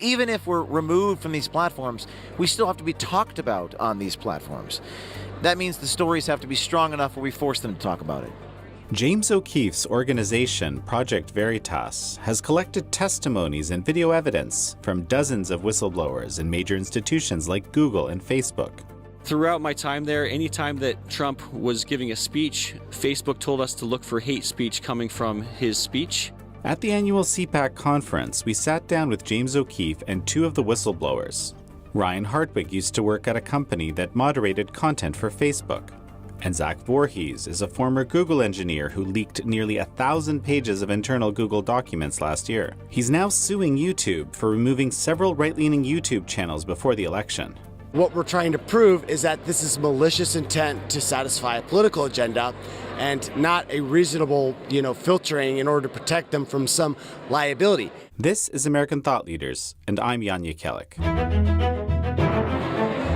Even if we're removed from these platforms, we still have to be talked about on these platforms. That means the stories have to be strong enough where we force them to talk about it. James O'Keefe's organization, Project Veриtas, has collected testimonies and video evidence from dozens of whistleblowers in major institutions like Google and Facebook. Throughout my time there, anytime that Trump was giving a speech, Facebook told us to look for hate speech coming from his speech. At the annual Cpac conference, we sat down with James O'Keefe and two of the whistleblowers. Ryan Hartwig used to work at a company that moderated content for Facebook. And Zach Voorhees is a former Google engineer who leaked nearly 1,000 pages of internal Google documents last year. He's now suing YouTube for removing several right-leaning YouTube channels before the election. What we're trying to prove is that this is malicious intent to satisfy a political agenda and not a reasonable, filtering in order to protect them from some liability. This is American Thought Leaders, and I'm Jan Jekielek.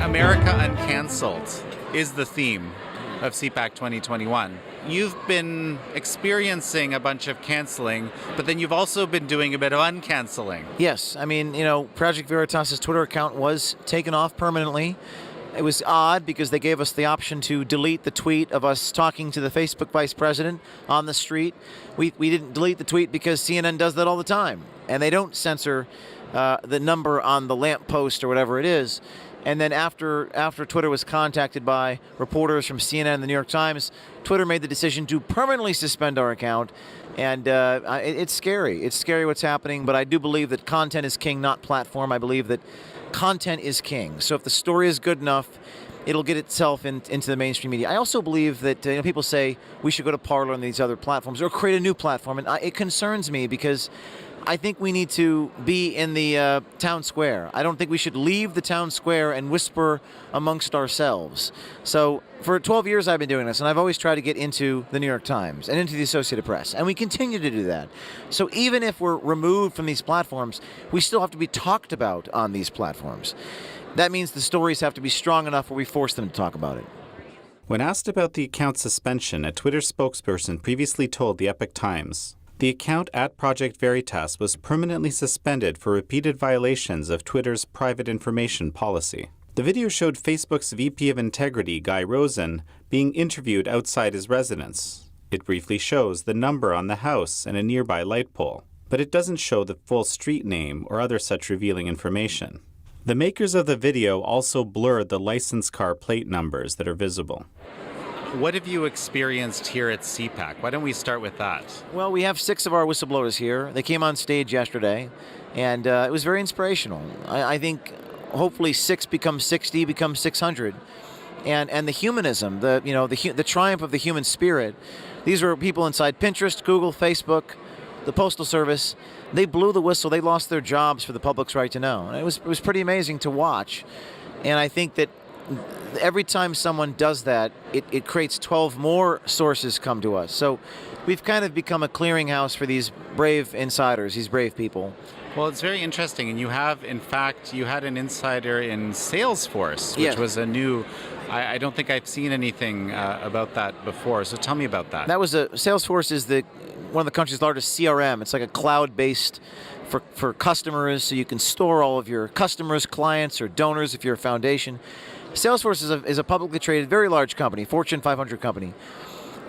America Uncancelled is the theme of Cpac 2021. You've been experiencing a bunch of canceling, but then you've also been doing a bit of uncanceling. Yes, I mean, Project Veritas' Twitter account was taken off permanently. It was odd because they gave us the option to delete the tweet of us talking to the Facebook vice president on the street. We didn't delete the tweet because CNN does that all the time, and they don't censor the number on the lamppost or whatever it is. And then after Twitter was contacted by reporters from CNN and the New York Times, Twitter made the decision to permanently suspend our account. And it's scary. It's scary what's happening, but I do believe that content is king, not platform. I believe that content is king. So if the story is good enough, it'll get itself into the mainstream media. I also believe that people say we should go to Parler and these other platforms or create a new platform. And it concerns me because I think we need to be in the town square. I don't think we should leave the town square and whisper amongst ourselves. So for 12 years I've been doing this, and I've always tried to get into the New York Times and into the Associated Press, and we continue to do that. So even if we're removed from these platforms, we still have to be talked about on these platforms. That means the stories have to be strong enough where we force them to talk about it. When asked about the account suspension, a Twitter spokesperson previously told the Epoch Times, the account at Project Veриtas was permanently suspended for repeated violations of Twitter's private information policy. The video showed Facebook's VP of Integrity, Guy Rosen, being interviewed outside his residence. It briefly shows the number on the house and a nearby light pole, but it doesn't show the full street name or other such revealing information. The makers of the video also blurred the license car plate numbers that are visible. What have you experienced here at Cpac? Why don't we start with that? Well, we have 6 of our whistleblowers here. They came on stage yesterday, and it was very inspirational. I think hopefully 6 becomes 60, becomes 600. And the humanism, the triumph of the human spirit. These were people inside Pinterest, Google, Facebook, the Postal Service. They blew the whistle. They lost their jobs for the public's right to know. And it was pretty amazing to watch. And I think that every time someone does that, it creates 12 more sources come to us. So we've kind of become a clearinghouse for these brave insiders, these brave people. Well, it's very interesting. And you have, in fact, you had an insider in Salesforce, which was a new, I don't think I've seen anything about that before. So tell me about that. Salesforce is one of the country's largest CRM. It's like a cloud-based for customers, so you can store all of your customers, clients, or donors if you're a foundation. Salesforce is a publicly traded, very large company, Fortune 500 company.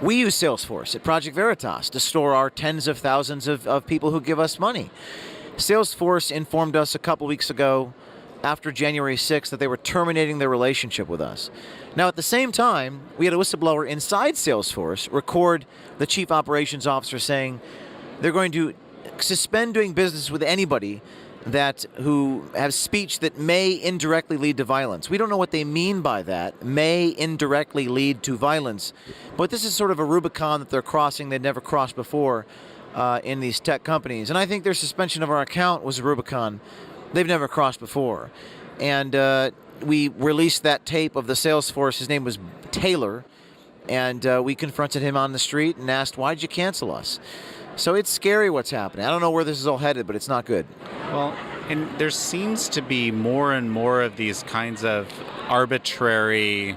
We use Salesforce at Project Veриtas to store our tens of thousands of people who give us money. Salesforce informed us a couple weeks ago, after January 6th, that they were terminating their relationship with us. Now, at the same time, we had a whistleblower inside Salesforce record the chief operations officer saying they're going to suspend doing business with anybody who has speech that may indirectly lead to violence. We don't know what they mean by that, may indirectly lead to violence. But this is sort of a Rubicon that they're crossing they'd never crossed before in these tech companies. And I think their suspension of our account was a Rubicon they've never crossed before. And we released that tape of the Salesforce. His name was Taylor. And we confronted him on the street and asked, why'd you cancel us? So it's scary what's happening. I don't know where this is all headed, but it's not good. Well, and there seems to be more and more of these kinds of arbitrary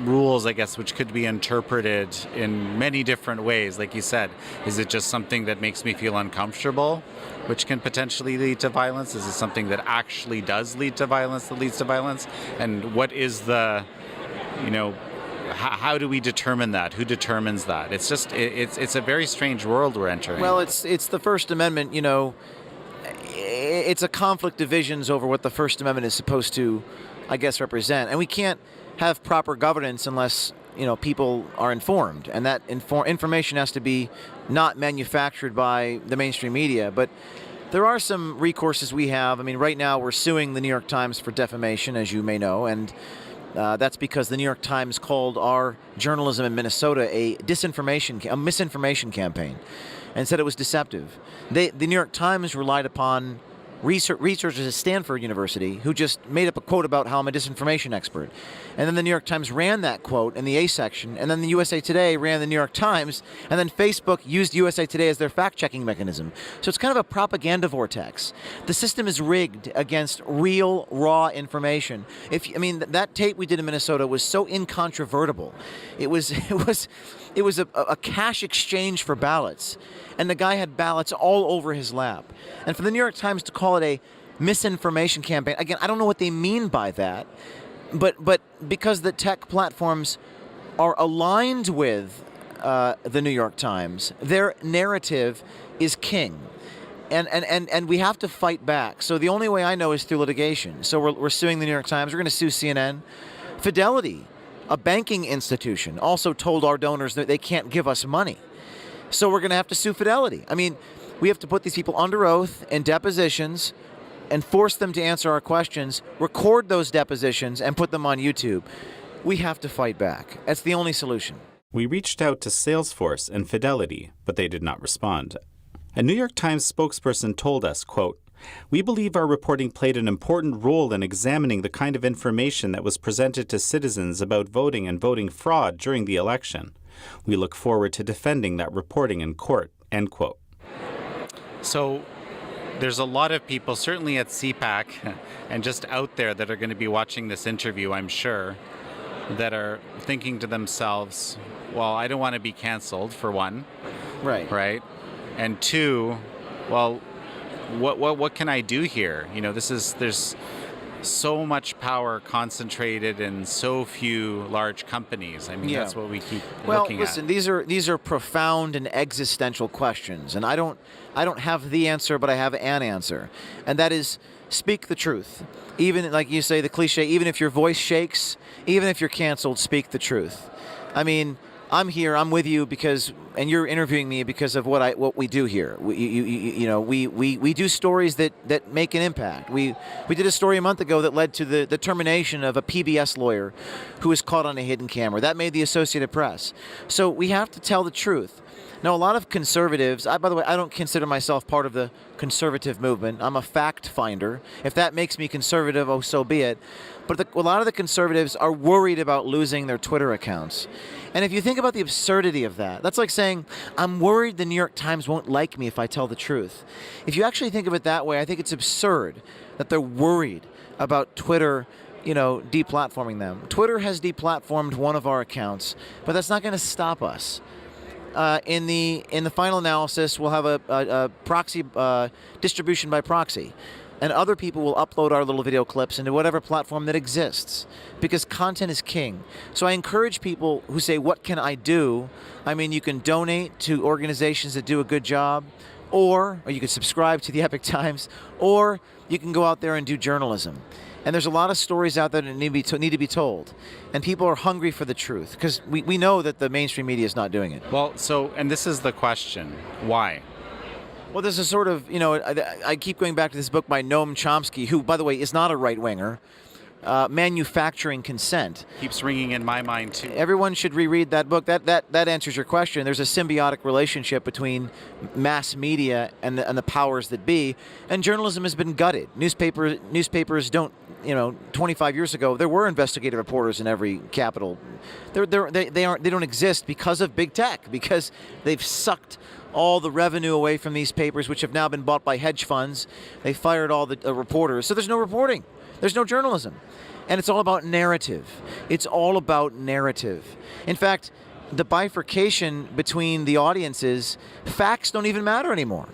rules, I guess, which could be interpreted in many different ways. Like you said, is it just something that makes me feel uncomfortable, which can potentially lead to violence? Is it something that actually does lead to violence that leads to violence? And what is the, how do we determine that? Who determines that? It's just, it's a very strange world we're entering. Well, it's the First Amendment, it's a conflict of visions over what the First Amendment is supposed to, I guess, represent. And we can't have proper governance unless, people are informed. And that information has to be not manufactured by the mainstream media. But there are some recourses we have. I mean, right now we're suing the New York Times for defamation, as you may know. And that's because the New York Times called our journalism in Minnesota a misinformation campaign, and said it was deceptive. The New York Times relied upon researchers at Stanford University who just made up a quote about how I'm a disinformation expert. And then the New York Times ran that quote in the A section, and then the USA Today ran the New York Times, and then Facebook used USA Today as their fact-checking mechanism. So it's kind of a propaganda vortex. The system is rigged against real, raw information. That tape we did in Minnesota was so incontrovertible. It was a cash exchange for ballots, and the guy had ballots all over his lap. And for the New York Times to call it a misinformation campaign, again, I don't know what they mean by that, but because the tech platforms are aligned with the New York Times, their narrative is king. And we have to fight back. So the only way I know is through litigation. So we're suing the New York Times. We're going to sue CNN. Fidelity, a banking institution, also told our donors that they can't give us money. So we're going to have to sue Fidelity. I mean, we have to put these people under oath in depositions and force them to answer our questions, record those depositions, and put them on YouTube. We have to fight back. That's the only solution. We reached out to Salesforce and Fidelity, but they did not respond. A New York Times spokesperson told us, quote, "We believe our reporting played an important role in examining the kind of information that was presented to citizens about voting and voting fraud during the election. We look forward to defending that reporting in court," end quote. So there's a lot of people, certainly at Cpac and just out there, that are going to be watching this interview, I'm sure, that are thinking to themselves, well, I don't want to be canceled, for one. Right? And two, well, what can I do here? There's so much power concentrated in so few large companies. I mean, that's what we keep looking at. Well, listen, these are profound and existential questions, and I don't have the answer, but I have an answer, and that is speak the truth. Even, like you say, the cliche, even if your voice shakes, even if you're canceled, speak the truth. I mean, I'm here, I'm with you and you're interviewing me because of what we do here. We do stories that make an impact. We did a story a month ago that led to the termination of a PBS lawyer who was caught on a hidden camera. That made the Associated Press. So we have to tell the truth. Now, a lot of conservatives, by the way, I don't consider myself part of the conservative movement. I'm a fact finder. If that makes me conservative, oh, so be it. But a lot of the conservatives are worried about losing their Twitter accounts. And if you think about the absurdity of that, that's like saying, I'm worried the New York Times won't like me if I tell the truth. If you actually think of it that way, I think it's absurd that they're worried about Twitter, deplatforming them. Twitter has deplatformed one of our accounts, but that's not going to stop us. In the final analysis, we'll have a proxy distribution by proxy, and other people will upload our little video clips into whatever platform that exists, because content is king. So I encourage people who say, what can I do? I mean, you can donate to organizations that do a good job, or you can subscribe to the Epoch Times, or you can go out there and do journalism. And there's a lot of stories out there that need to be told. And people are hungry for the truth, because we know that the mainstream media is not doing it. Well, and this is the question. Why? Well, there's a sort of, I keep going back to this book by Noam Chomsky, who, by the way, is not a right-winger, Manufacturing Consent. Keeps ringing in my mind, too. Everyone should reread that book. That answers your question. There's a symbiotic relationship between mass media and the powers that be, and journalism has been gutted. Newspapers don't, 25 years ago, there were investigative reporters in every capital. They don't exist because of big tech, because they've sucked all the revenue away from these papers, which have now been bought by hedge funds. They fired all the reporters. So there's no reporting. There's no journalism. And it's all about narrative. It's all about narrative. In fact, the bifurcation between the audiences, facts don't even matter anymore.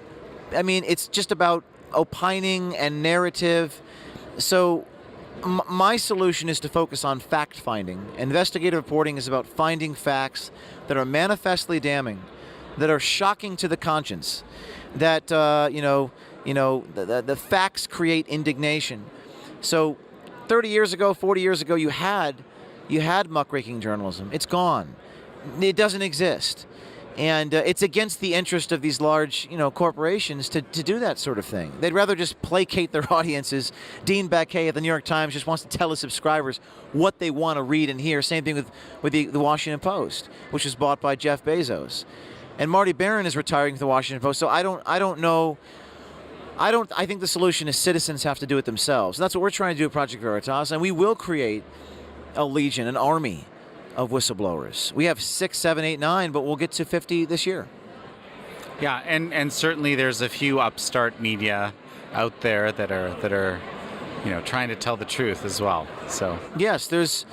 I mean, it's just about opining and narrative. So my solution is to focus on fact-finding. Investigative reporting is about finding facts that are manifestly damning, that are shocking to the conscience, that the facts create indignation. So 30 years ago, 40 years ago, you had muckraking journalism. It's gone. It doesn't exist. And it's against the interest of these large, corporations to do that sort of thing. They'd rather just placate their audiences. Dean Baquet at the New York Times just wants to tell his subscribers what they want to read and hear. Same thing with the Washington Post, which was bought by Jeff Bezos. And Marty Barron is retiring from the Washington Post. So I think the solution is citizens have to do it themselves. And that's what we're trying to do at Project Veritas. And we will create a legion, an army of whistleblowers. We have 6, 7, 8, 9, but we'll get to 50 this year. Yeah, and certainly there's a few upstart media out there that are trying to tell the truth as well. So yes, there's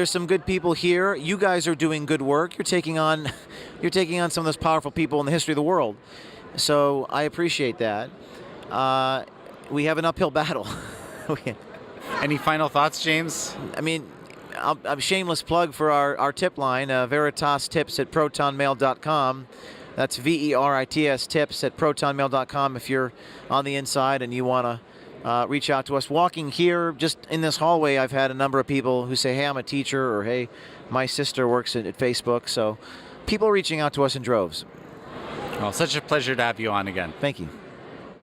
some good people here. You guys are doing good work. You're taking on some of those powerful people in the history of the world. So I appreciate that. We have an uphill battle. Any final thoughts, James? I mean, a shameless plug for our tip line, Veritas Tips at protonmail.com. That's VERITS tips at protonmail.com if you're on the inside and you want to reach out to us. Walking here, just in this hallway, I've had a number of people who say, hey, I'm a teacher, or hey, my sister works at Facebook. So people reaching out to us in droves. Well, such a pleasure to have you on again. Thank you.